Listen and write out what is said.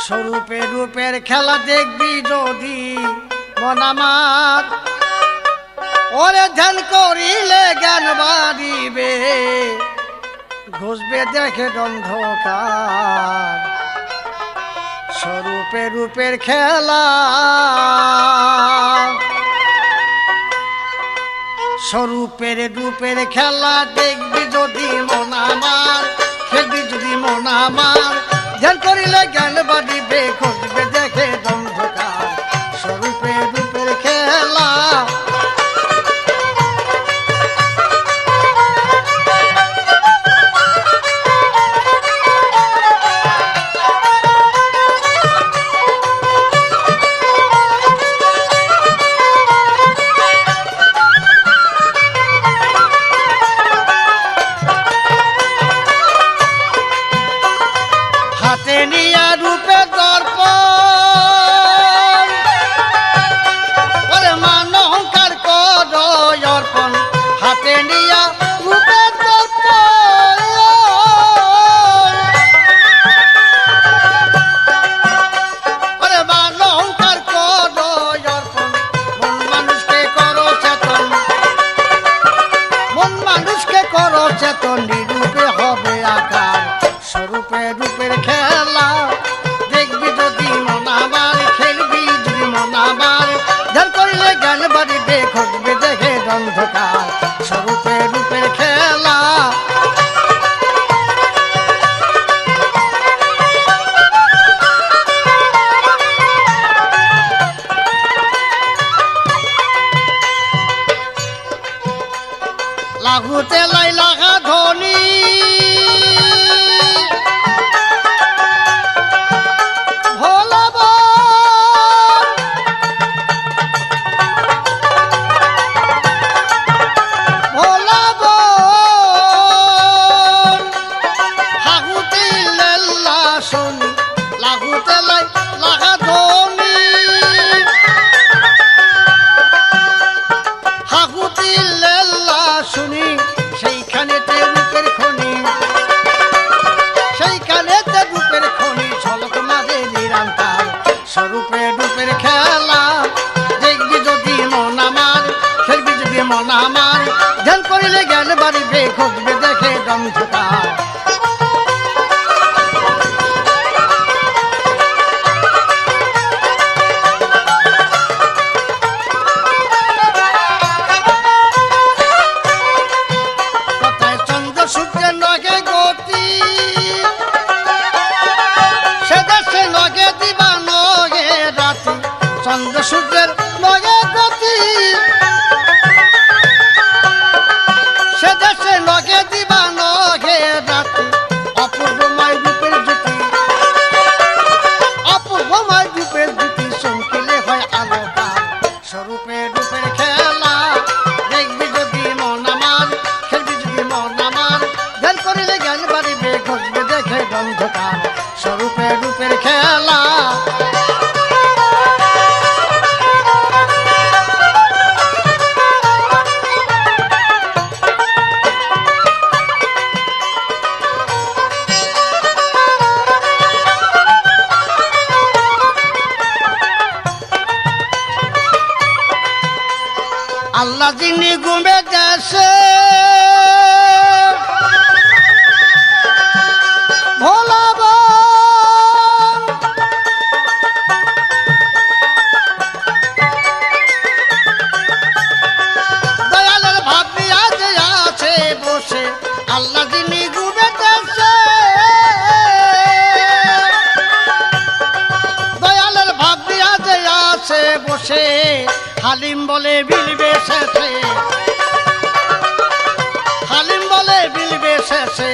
স্বরূপে রূপের খেলা দেখবি যদি মন আমার, ওরে ধ্যান করিলে জ্ঞান বাড়িবে, ঘুষবে দেখে অন্ধকার। স্বরূপে রূপের খেলা, স্বরূপের রূপের খেলা দেখবি যদি মন আমার, খেলবি যদি মন আমার, ধ্যান করিলে জ্ঞান বাড়িবে, খুঁজবে দেখে অন্ধকার। স্বরূপে রূপের খেলা, হাতে নিয়া রূপে দর্পণ, ওরে মান অহংকার কর অর্পণ। হাতে নিয়া রূপে দর্পণ, ওরে মান অহংকার কর অর্পণ। মন মানুষকে করো চেতন, মন মানুষকে করো চেতন, নিরূপে হবে আকার। স্বরূপে রূপের খেলা দেখবি যদি মন আমার, খেলবি যদি মন আমার, ধ্যান করিলে জ্ঞান বাড়িবে, খুঁজবে দেখে অন্ধকার। স্বরূপে রূপের খেলা, লাগুতে লাই লাগা ধনী, সেইখানেতে রূপের খনি, সেইখানেতে রূপের খনি, ঝলক মারে নিরন্তর। স্বরূপে রূপের খেলা দেখবি যদি মন আমার, খেলবি যদি মন আমার, ধ্যান করিলে জ্ঞান বাড়িবে, খুঁজবে দেখে অন্ধকার। সূর্যের নগে গতি, সে দেশে নগে দিবা নগে রাতি। চন্দ্র সূর্যের নগে গতি, সে দেশে নগে দিবা নগে রাতি। অপূর্বময় রূপের জ্যোতি, অপূর্বময় রূপের জ্যোতি, চমকিলে হয় আলোকার। স্বরূপে রূপের খেলা দেখবি যদি মন আমার, খেলবি যদি মন আমার, ধ্যান করিলে জ্ঞান বাড়িবে, খুঁজবে দেখে অন্ধকার। স্বরূপে রূপের খেলা, আল্লাহ যিনি ঘুমে দেশে, ভোলাবন দয়ালের ভাবি আজ আছে বসে। আল্লাহ যিনি ঘুমে দেশে, দয়ালের ভাবি আজ আছে বসে। হালিম বলে বিলবে শেষে, হালিম বলে বিলবে শেষে।